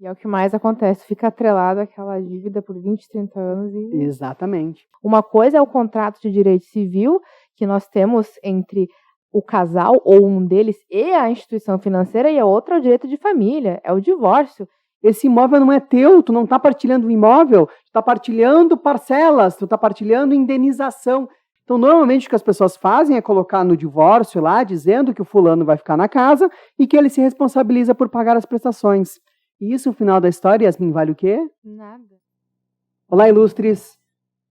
E é o que mais acontece, fica atrelado àquela dívida por 20, 30 anos. Exatamente. Uma coisa é o contrato de direito civil que nós temos entre o casal ou um deles e a instituição financeira, e a outra é o direito de família, é o divórcio. Esse imóvel não é teu, tu não está partilhando o imóvel, tu está partilhando parcelas, tu está partilhando indenização. Então, normalmente o que as pessoas fazem é colocar no divórcio lá, dizendo que o fulano vai ficar na casa e que ele se responsabiliza por pagar as prestações. E isso, no final da história, Yasmin, vale o quê? Nada. Olá, ilustres.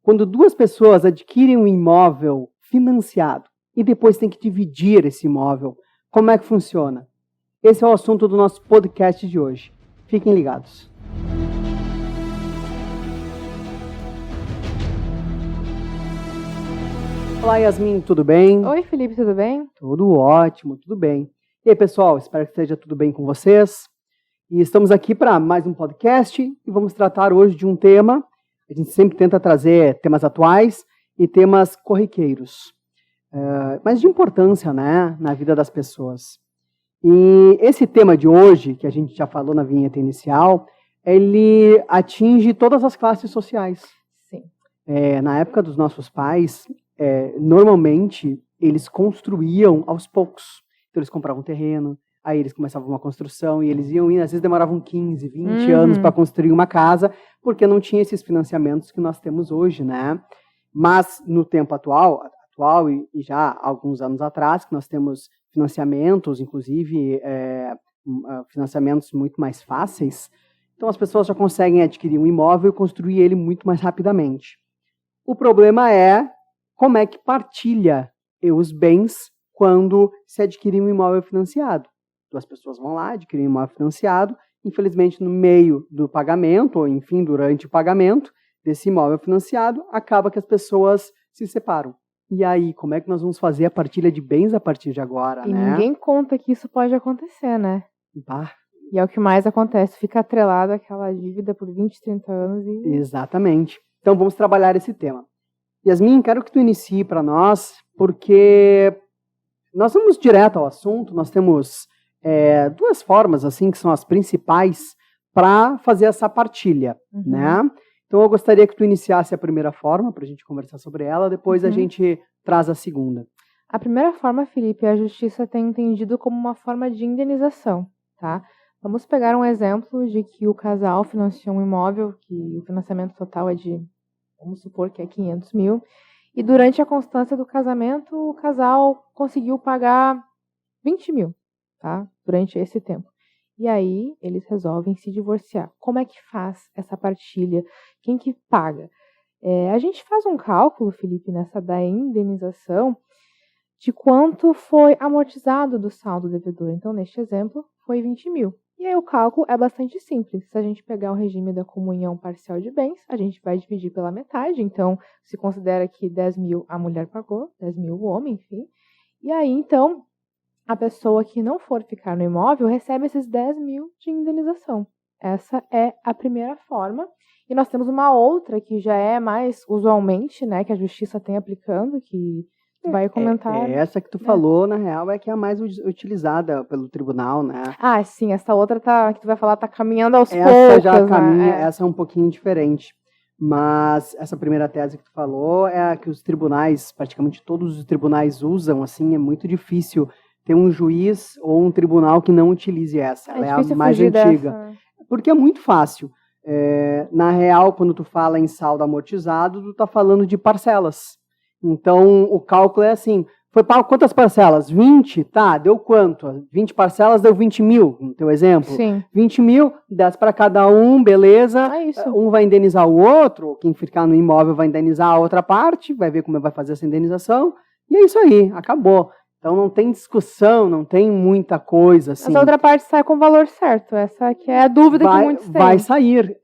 Quando duas pessoas adquirem um imóvel financiado e depois têm que dividir esse imóvel, como é que funciona? Esse é o assunto do nosso podcast de hoje. Fiquem ligados. Olá, Yasmin, tudo bem? Oi, Felipe, tudo bem? Tudo ótimo, tudo bem. E aí, pessoal, espero que esteja tudo bem com vocês. E estamos aqui para mais um podcast e vamos tratar hoje de um tema. A gente sempre tenta trazer temas atuais e temas corriqueiros, mas de importância, né, na vida das pessoas. E esse tema de hoje, que a gente já falou na vinheta inicial, ele atinge todas as classes sociais. Sim. Na época dos nossos pais, normalmente eles construíam aos poucos. Então eles compravam um terreno, aí eles começavam uma construção e eles iam indo, às vezes demoravam 15, 20 anos para construir uma casa, porque não tinha esses financiamentos que nós temos hoje, né? Mas no tempo atual e já há alguns anos atrás, que nós temos financiamentos, inclusive financiamentos muito mais fáceis, então as pessoas já conseguem adquirir um imóvel e construir ele muito mais rapidamente. O problema é como é que partilha os bens quando se adquire um imóvel financiado. Duas pessoas vão lá, adquirem um imóvel financiado, infelizmente no meio do pagamento, ou enfim, durante o pagamento desse imóvel financiado, acaba que as pessoas se separam. E aí, como é que nós vamos fazer a partilha de bens a partir de agora, E né? ninguém conta que isso pode acontecer, né? Bah. E é o que mais acontece, fica atrelado àquela dívida por 20, 30 anos. Exatamente. Então vamos trabalhar esse tema. Yasmin, quero que tu inicie para nós, porque nós vamos direto ao assunto, nós temos duas formas, assim, que são as principais para fazer essa partilha, né? Então eu gostaria que tu iniciasse a primeira forma, para a gente conversar sobre ela, depois a gente traz a segunda. A primeira forma, Felipe, a justiça tem entendido como uma forma de indenização, tá? Vamos pegar um exemplo de que o casal financiou um imóvel, que o financiamento total é de, vamos supor que é 500 mil, e durante a constância do casamento, o casal conseguiu pagar 20 mil, tá? Durante esse tempo. E aí, eles resolvem se divorciar. Como é que faz essa partilha? Quem que paga? A gente faz um cálculo, Felipe, nessa da indenização, de quanto foi amortizado do saldo devedor. Então, neste exemplo, foi 20 mil. E aí o cálculo é bastante simples. Se a gente pegar o regime da comunhão parcial de bens, a gente vai dividir pela metade. Então, se considera que 10 mil a mulher pagou, 10 mil o homem, enfim. E aí, então, a pessoa que não for ficar no imóvel recebe esses 10 mil de indenização. Essa é a primeira forma. E nós temos uma outra que já é mais usualmente, né, que a justiça tem aplicando, que tu vai comentar. Essa que tu falou, na real, é que é a mais utilizada pelo tribunal, né? Ah, sim, essa outra que tu vai falar tá caminhando aos poucos. Essa já caminha, né? Essa é um pouquinho diferente. Mas essa primeira tese que tu falou é a que os tribunais, praticamente todos os tribunais usam, assim, é muito difícil ter um juiz ou um tribunal que não utilize essa. Ela é a mais antiga. Dessa. Porque é muito fácil. Na real, quando tu fala em saldo amortizado, tu tá falando de parcelas. Então, o cálculo é assim, foi pago quantas parcelas? 20? Tá, deu quanto? 20 parcelas deu 20 mil, no teu exemplo. Sim. 20 mil, 10 para cada um, beleza. É isso. Um vai indenizar o outro, quem ficar no imóvel vai indenizar a outra parte, vai ver como vai fazer essa indenização, e é isso aí, acabou. Então não tem discussão, não tem muita coisa assim. Mas a outra parte sai com o valor certo, essa que é a dúvida que muitos têm. Vai sair.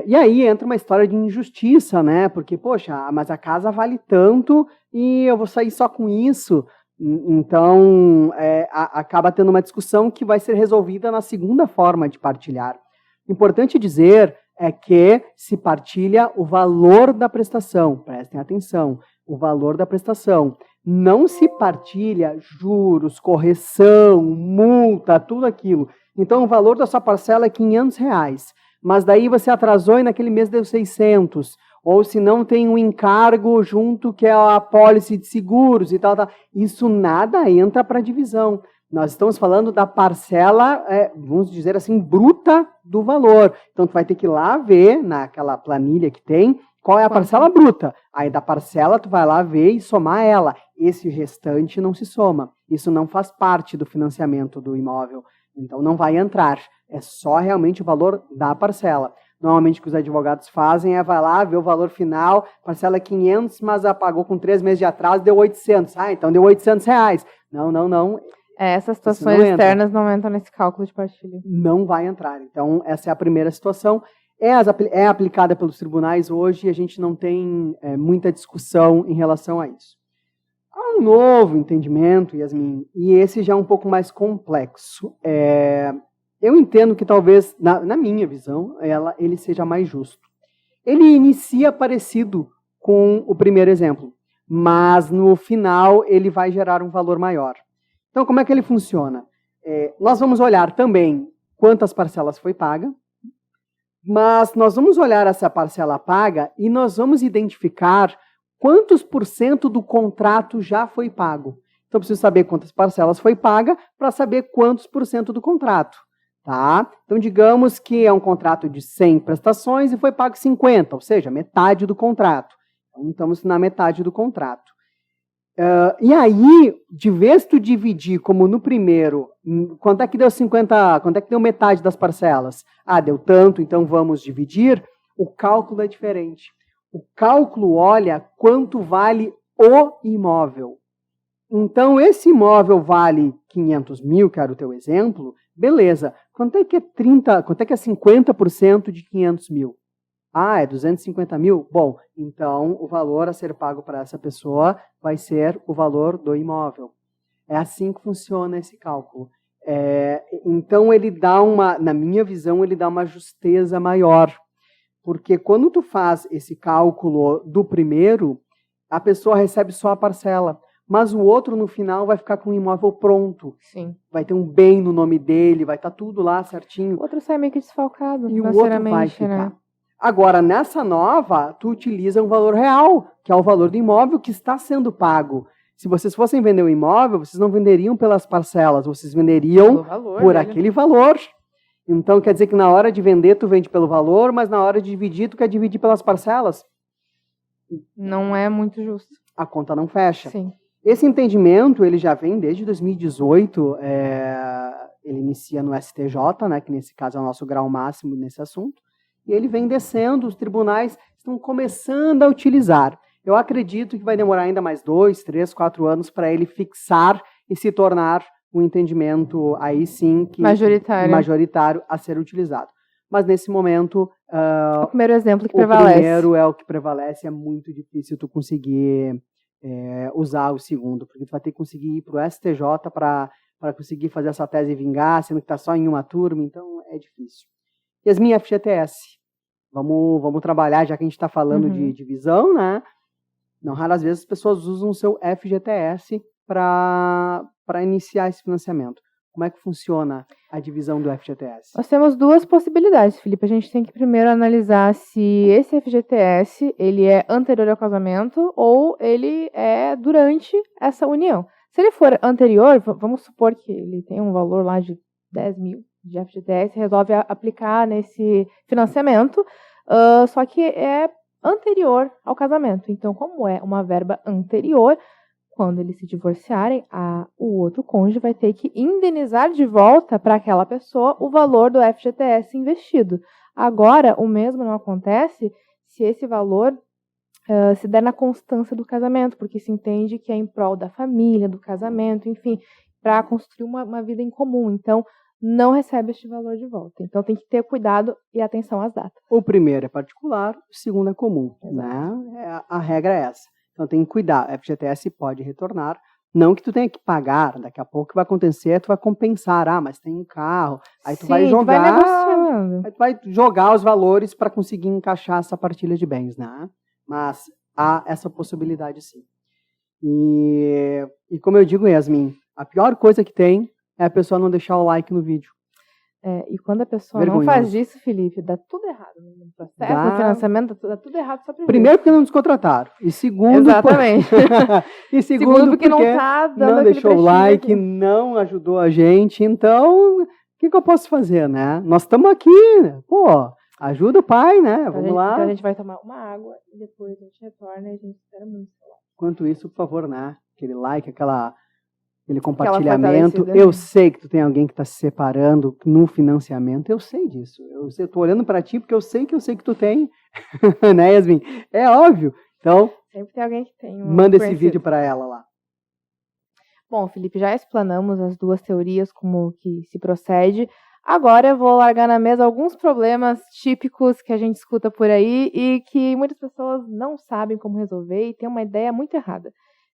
E aí entra uma história de injustiça, né? Porque, poxa, mas a casa vale tanto e eu vou sair só com isso. Então, acaba tendo uma discussão que vai ser resolvida na segunda forma de partilhar. Importante dizer é que se partilha o valor da prestação. Prestem atenção, o valor da prestação. Não se partilha juros, correção, multa, tudo aquilo. Então, o valor da sua parcela é R$500, mas daí você atrasou e naquele mês deu 600. Ou se não tem um encargo junto, que é a apólice de seguros e tal, tal. Isso nada entra para divisão. Nós estamos falando da parcela, vamos dizer assim, bruta do valor. Então, tu vai ter que ir lá ver, naquela planilha que tem, qual é a parcela bruta. Aí, da parcela, tu vai lá ver e somar ela. Esse restante não se soma. Isso não faz parte do financiamento do imóvel. Então, não vai entrar. É só realmente o valor da parcela. Normalmente o que os advogados fazem é vai lá, ver o valor final, parcela é 500, mas pagou com 3 meses de atraso, deu 800. Ah, então deu R$800. Não. Essas situações externas não entram nesse cálculo de partilha. Não vai entrar. Então, essa é a primeira situação. É aplicada pelos tribunais hoje e a gente não tem muita discussão em relação a isso. Há um novo entendimento, Yasmin, e esse já é um pouco mais complexo. Eu entendo que talvez, na minha visão, ele seja mais justo. Ele inicia parecido com o primeiro exemplo, mas no final ele vai gerar um valor maior. Então, como é que ele funciona? Nós vamos olhar também quantas parcelas foi paga, mas nós vamos olhar essa parcela paga e nós vamos identificar quantos % do contrato já foi pago. Então, eu preciso saber quantas parcelas foi paga para saber quantos % do contrato. Tá? Então, digamos que é um contrato de 100 prestações e foi pago 50, ou seja, metade do contrato. Então, estamos na metade do contrato. E aí, de vez tu dividir, como no primeiro, quanto é que deu 50, quanto é que deu metade das parcelas? Ah, deu tanto, então vamos dividir. O cálculo é diferente. O cálculo olha quanto vale o imóvel. Então, esse imóvel vale 500 mil, que era o teu exemplo, beleza. Quanto é que é 50% de 500 mil? Ah, é 250 mil? Bom, então o valor a ser pago para essa pessoa vai ser o valor do imóvel. É assim que funciona esse cálculo. Então ele dá na minha visão, ele dá uma justeza maior. Porque quando tu faz esse cálculo do primeiro, a pessoa recebe só a parcela. Mas o outro, no final, vai ficar com o imóvel pronto. Sim. Vai ter um bem no nome dele, vai estar tudo lá certinho. O outro sai meio que desfalcado, e o outro vai ficar. Né? Agora, nessa nova, tu utiliza um valor real, que é o valor do imóvel que está sendo pago. Se vocês fossem vender o imóvel, vocês não venderiam pelas parcelas, vocês venderiam por aquele valor. Então, quer dizer que na hora de vender, tu vende pelo valor, mas na hora de dividir, tu quer dividir pelas parcelas. Não é muito justo. A conta não fecha. Sim. Esse entendimento, ele já vem desde 2018, ele inicia no STJ, né, que nesse caso é o nosso grau máximo nesse assunto, e ele vem descendo, os tribunais estão começando a utilizar. Eu acredito que vai demorar ainda mais 2, 3, 4 anos para ele fixar e se tornar um entendimento, aí sim, que majoritário a ser utilizado. Mas nesse momento... o primeiro exemplo que prevalece. O primeiro é o que prevalece, é muito difícil tu conseguir... usar o segundo, porque tu vai ter que conseguir ir para o STJ para conseguir fazer essa tese vingar, sendo que está só em uma turma, então é difícil. Yasmin, FGTS. Vamos trabalhar, já que a gente está falando de divisão, né? Não raras vezes as pessoas usam o seu FGTS para iniciar esse financiamento. Como é que funciona a divisão do FGTS? Nós temos duas possibilidades, Felipe. A gente tem que primeiro analisar se esse FGTS ele é anterior ao casamento ou ele é durante essa união. Se ele for anterior, vamos supor que ele tem um valor lá de 10 mil de FGTS, resolve aplicar nesse financiamento, só que é anterior ao casamento. Então, como é uma verba anterior, quando eles se divorciarem, o outro cônjuge vai ter que indenizar de volta para aquela pessoa o valor do FGTS investido. Agora, o mesmo não acontece se esse valor se der na constância do casamento, porque se entende que é em prol da família, do casamento, enfim, para construir uma vida em comum. Então, não recebe este valor de volta. Então, tem que ter cuidado e atenção às datas. O primeiro é particular, o segundo é comum. Né? A regra é essa. Então, tem que cuidar. FGTS pode retornar. Não que tu tenha que pagar. Daqui a pouco o que vai acontecer é tu vai compensar. Ah, mas tem um carro. Aí tu vai jogar. Tu vai negociando. Aí tu vai jogar os valores para conseguir encaixar essa partilha de bens, né? Mas há essa possibilidade sim. E como eu digo, Yasmin, a pior coisa que tem é a pessoa não deixar o like no vídeo. E quando a pessoa não faz isso, Felipe, dá tudo errado no processo, no financiamento, dá tudo errado só pra Primeiro porque não nos contrataram. E segundo, exatamente. E segundo porque não tá dando não deixou o like, não ajudou a gente. Então, o que eu posso fazer, né? Nós estamos aqui, né? Pô, ajuda o pai, né? Vamos lá. Então a gente vai tomar uma água e depois a gente retorna e a gente espera muito. Enquanto isso, por favor, né? Aquele like, aquele compartilhamento. Eu sei que tu tem alguém que está se separando no financiamento. Eu sei disso. Eu tô olhando para ti porque eu sei que tu tem. Né, Yasmin? É óbvio. Então, sempre tem alguém que tem. Manda esse vídeo para ela lá. Bom, Felipe, já explanamos as duas teorias, como que se procede. Agora eu vou largar na mesa alguns problemas típicos que a gente escuta por aí e que muitas pessoas não sabem como resolver e têm uma ideia muito errada.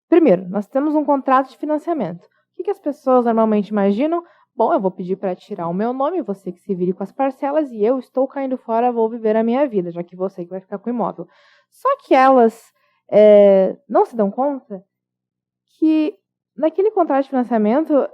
Primeiro, nós temos um contrato de financiamento. O que as pessoas normalmente imaginam? Bom, eu vou pedir para tirar o meu nome, você que se vire com as parcelas, e eu estou caindo fora, vou viver a minha vida, já que você que vai ficar com o imóvel. Só que elas não se dão conta que naquele contrato de financiamento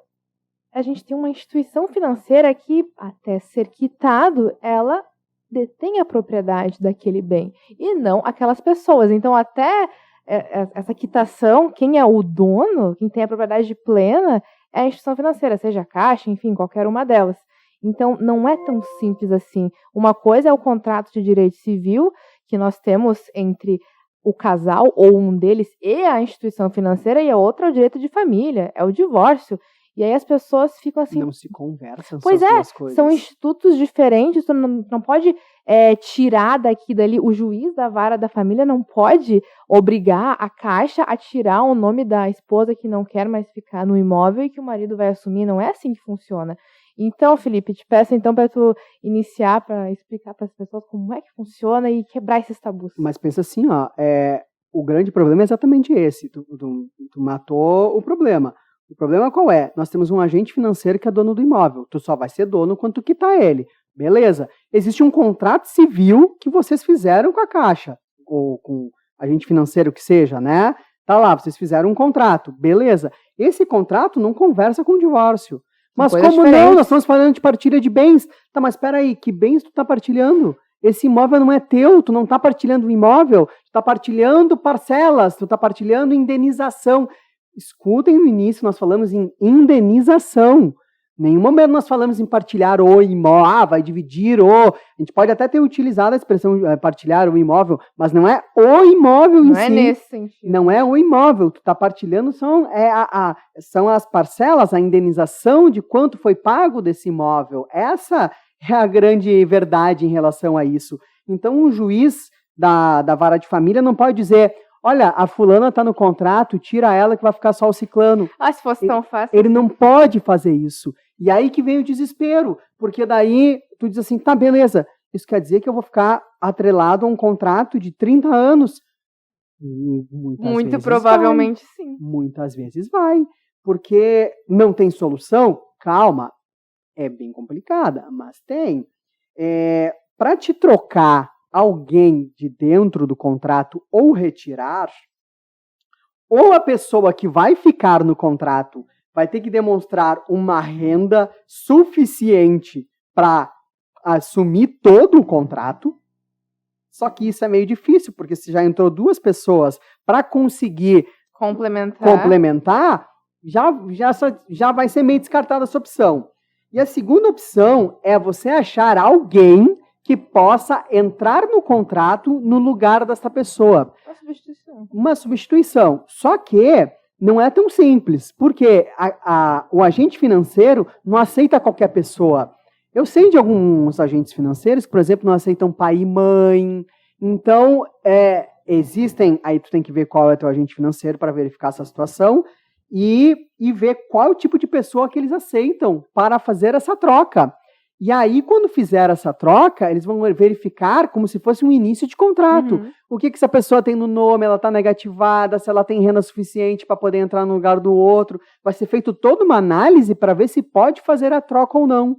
a gente tem uma instituição financeira que, até ser quitado, ela detém a propriedade daquele bem, e não aquelas pessoas. Então, até essa quitação, quem é o dono, quem tem a propriedade plena, é a instituição financeira, seja a Caixa, enfim, qualquer uma delas. Então, não é tão simples assim. Uma coisa é o contrato de direito civil que nós temos entre o casal ou um deles e a instituição financeira, e a outra é o direito de família, é o divórcio. E aí as pessoas ficam assim... Não se conversam pois essas duas coisas. São institutos diferentes, tu não pode tirar daqui dali. O juiz da vara da família não pode obrigar a Caixa a tirar o nome da esposa que não quer mais ficar no imóvel e que o marido vai assumir. Não é assim que funciona. Então, Felipe, te peço então para tu iniciar, para explicar para as pessoas como é que funciona e quebrar esses tabus. Mas pensa assim, ó, o grande problema é exatamente esse. Tu matou o problema. O problema qual é? Nós temos um agente financeiro que é dono do imóvel. Tu só vai ser dono quando tu quitar ele. Beleza. Existe um contrato civil que vocês fizeram com a Caixa, ou com agente financeiro que seja, né? Tá lá, vocês fizeram um contrato. Beleza. Esse contrato não conversa com o divórcio. Mas como não? Nós estamos falando de partilha de bens. Tá, mas espera aí, que bens tu tá partilhando? Esse imóvel não é teu, tu não tá partilhando o imóvel, tu tá partilhando parcelas, tu tá partilhando indenização. Escutem no início, nós falamos em indenização. Em nenhum momento nós falamos em partilhar o imóvel, vai dividir o... A gente pode até ter utilizado a expressão partilhar o imóvel, mas não é o imóvel em si. Não é nesse sentido. Não é o imóvel. Tu está partilhando, são as parcelas, a indenização de quanto foi pago desse imóvel. Essa é a grande verdade em relação a isso. Então, um juiz da vara de família não pode dizer... Olha, a fulana está no contrato, tira ela que vai ficar só o ciclano. Se fosse tão fácil. Ele não pode fazer isso. E aí que vem o desespero, porque daí tu diz assim, tá, beleza, isso quer dizer que eu vou ficar atrelado a um contrato de 30 anos? Muito provavelmente sim. Muitas vezes vai, porque não tem solução? Calma, é bem complicada, mas tem. Para te trocar alguém de dentro do contrato ou retirar, ou a pessoa que vai ficar no contrato vai ter que demonstrar uma renda suficiente para assumir todo o contrato. Só que isso é meio difícil, porque se já entrou duas pessoas para conseguir complementar, já vai ser meio descartada essa opção. E a segunda opção é você achar alguém que possa entrar no contrato no lugar dessa pessoa. Uma substituição. Só que não é tão simples, porque o agente financeiro não aceita qualquer pessoa. Eu sei de alguns agentes financeiros que, por exemplo, não aceitam pai e mãe. Então, existem... Aí tu tem que ver qual é o teu agente financeiro para verificar essa situação e ver qual é o tipo de pessoa que eles aceitam para fazer essa troca. E aí, quando fizer essa troca, eles vão verificar como se fosse um início de contrato. Uhum. O que essa pessoa tem no nome, ela está negativada, se ela tem renda suficiente para poder entrar no lugar do outro. Vai ser feita toda uma análise para ver se pode fazer a troca ou não.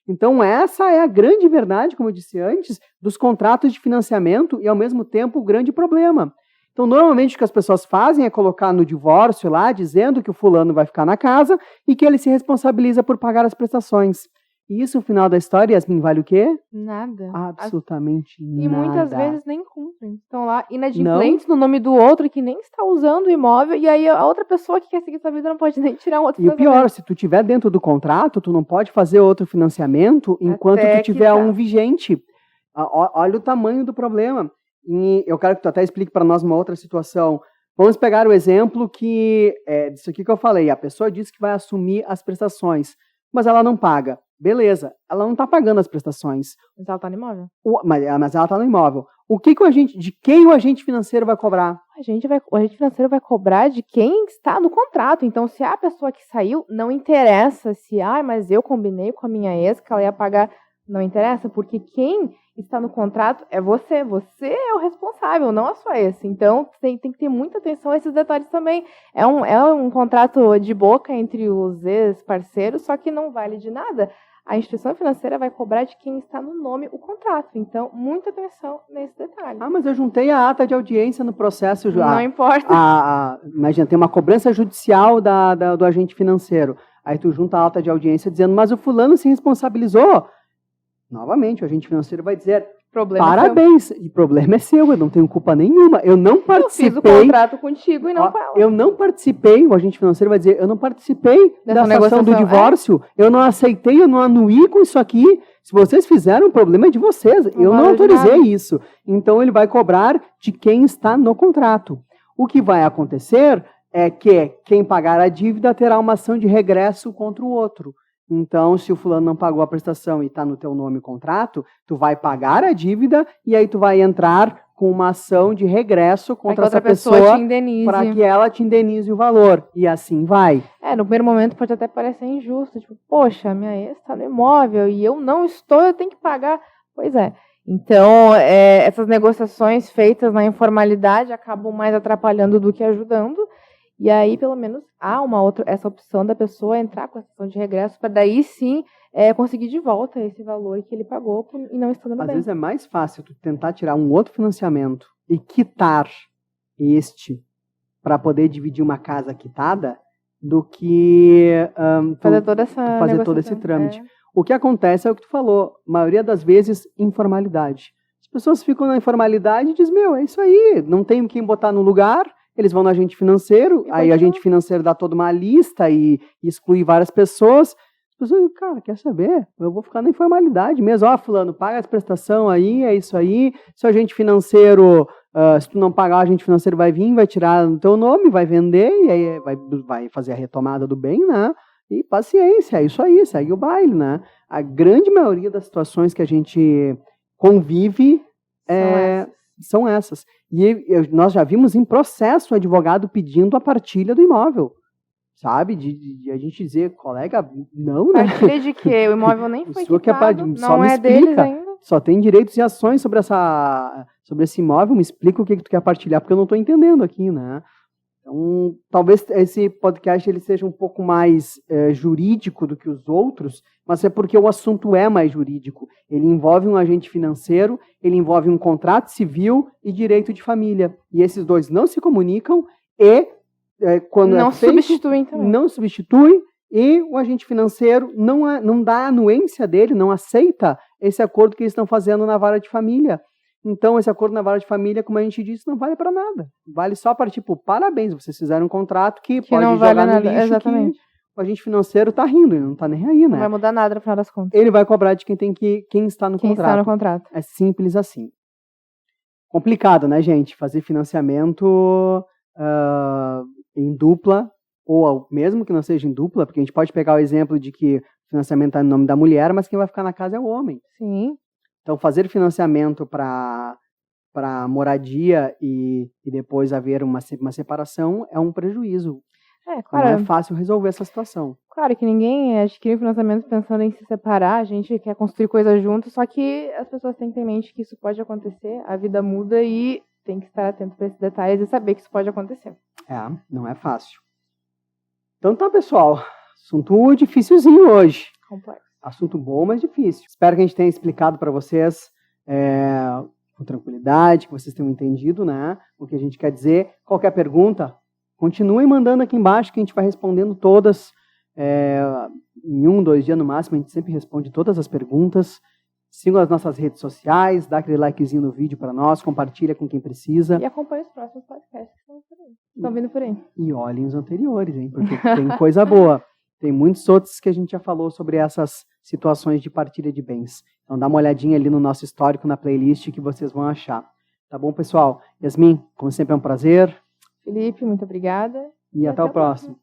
Então, essa é a grande verdade, como eu disse antes, dos contratos de financiamento e, ao mesmo tempo, o grande problema. Então, normalmente, o que as pessoas fazem é colocar no divórcio lá, dizendo que o fulano vai ficar na casa e que ele se responsabiliza por pagar as prestações. E isso, no final da história, Yasmin, vale o quê? Nada. Absolutamente E nada. muitas vezes nem cumprem. Estão lá inadimplentes no nome do outro que nem está usando o imóvel, e aí a outra pessoa que quer seguir sua vida não pode nem tirar um outro E o pior, se tu tiver dentro do contrato, tu não pode fazer outro financiamento enquanto tu tiver um vigente. Olha o tamanho do problema. E eu quero que tu até explique para nós uma outra situação. Vamos pegar o exemplo que disso aqui que eu falei. A pessoa disse que vai assumir as prestações, mas ela não paga. Beleza, ela não está pagando as prestações. Mas ela está no imóvel. Mas ela está no imóvel. De quem o agente financeiro vai cobrar? O agente financeiro vai cobrar de quem está no contrato. Então, se a pessoa que saiu, não interessa se, mas eu combinei com a minha ex que ela ia pagar. Não interessa, porque quem está no contrato é você. Você é o responsável, não a sua ex. Então, tem que ter muita atenção a esses detalhes também. É um contrato de boca entre os ex-parceiros, só que não vale de nada. A instituição financeira vai cobrar de quem está no nome o contrato. Então, muita atenção nesse detalhe. Mas eu juntei a ata de audiência no processo. Não importa. Imagina, tem uma cobrança judicial do agente financeiro. Aí tu junta a ata de audiência dizendo, mas o fulano se responsabilizou. Novamente, o agente financeiro vai dizer, parabéns, e o problema é seu, eu não tenho culpa nenhuma, eu não participei. Eu fiz o contrato contigo e não com ela. Eu não participei, o agente financeiro vai dizer, eu não participei da negociação do divórcio, eu não aceitei, eu não anuí com isso aqui. Se vocês fizeram, o problema é de vocês, eu não autorizei isso. Então, ele vai cobrar de quem está no contrato. O que vai acontecer é que quem pagar a dívida terá uma ação de regresso contra o outro. Então, se o fulano não pagou a prestação e está no teu nome o contrato, tu vai pagar a dívida e aí tu vai entrar com uma ação de regresso contra essa pessoa para que ela te indenize o valor. E assim vai. No primeiro momento pode até parecer injusto. Tipo, poxa, minha ex está no imóvel e eu não estou, eu tenho que pagar. Pois é. Então, essas negociações feitas na informalidade acabam mais atrapalhando do que ajudando. E aí, pelo menos, há essa opção da pessoa entrar com a ação de regresso para daí sim conseguir de volta esse valor que ele pagou e não estando bem. Às vezes é mais fácil tu tentar tirar um outro financiamento e quitar este para poder dividir uma casa quitada do que fazer todo esse trâmite. O que acontece é o que tu falou, a maioria das vezes, informalidade. As pessoas ficam na informalidade e dizem, é isso aí, não tenho quem botar no lugar. Eles vão no agente financeiro, aí o agente financeiro dá toda uma lista e exclui várias pessoas. As pessoas, cara, quer saber? Eu vou ficar na informalidade mesmo. Fulano, paga as prestações aí, é isso aí. Se o agente financeiro, se tu não pagar, o agente financeiro vai vir, vai tirar no teu nome, vai vender, e aí vai fazer a retomada do bem, né? E paciência, é isso aí, segue o baile, né? A grande maioria das situações que a gente convive são essas. E nós já vimos em processo o advogado pedindo a partilha do imóvel. Sabe? De a gente dizer, colega, não, né? Partilha de quê? O imóvel nem foi quitado, não é deles ainda. Só tem direitos e ações sobre esse imóvel, me explica o que tu quer partilhar, porque eu não estou entendendo aqui, né? Então, talvez esse podcast ele seja um pouco mais jurídico do que os outros, mas é porque o assunto é mais jurídico. Ele envolve um agente financeiro, ele envolve um contrato civil e direito de família. E esses dois não se comunicam e, quando não substituem também. Não substituem, e o agente financeiro não dá a anuência dele, não aceita esse acordo que eles estão fazendo na vara de família. Então, esse acordo na vara de família, como a gente disse, não vale para nada. Vale só para, parabéns, vocês fizeram um contrato que pode não jogar vale no lixo. Exatamente. Que o agente financeiro está rindo, ele não está nem aí, né? Não vai mudar nada no final das contas. Ele vai cobrar de quem está no contrato. Está no contrato. É simples assim. Complicado, né, gente? Fazer financiamento em dupla, ou mesmo que não seja em dupla, porque a gente pode pegar o exemplo de que o financiamento está no nome da mulher, mas quem vai ficar na casa é o homem. Sim. Então, fazer financiamento para moradia e depois haver uma separação é um prejuízo. Claro. Não é fácil resolver essa situação. Claro que ninguém adquire financiamento pensando em se separar, a gente quer construir coisas juntos, só que as pessoas têm que ter em mente que isso pode acontecer, a vida muda e tem que estar atento para esses detalhes e saber que isso pode acontecer. Não é fácil. Então tá, pessoal, assunto dificilzinho hoje. Complexo. Assunto bom, mas difícil. Espero que a gente tenha explicado para vocês com tranquilidade, que vocês tenham entendido, né, o que a gente quer dizer. Qualquer pergunta, continuem mandando aqui embaixo que a gente vai respondendo todas. Em 1, 2 dias no máximo, a gente sempre responde todas as perguntas. Sigam as nossas redes sociais, dá aquele likezinho no vídeo para nós, compartilha com quem precisa. E acompanhe os próximos podcasts que estão vindo por aí. E olhem os anteriores, hein? Porque tem coisa boa. Tem muitos outros que a gente já falou sobre essas situações de partilha de bens. Então dá uma olhadinha ali no nosso histórico, na playlist, que vocês vão achar. Tá bom, pessoal? Yasmin, como sempre é um prazer. Felipe, muito obrigada. E até o próximo.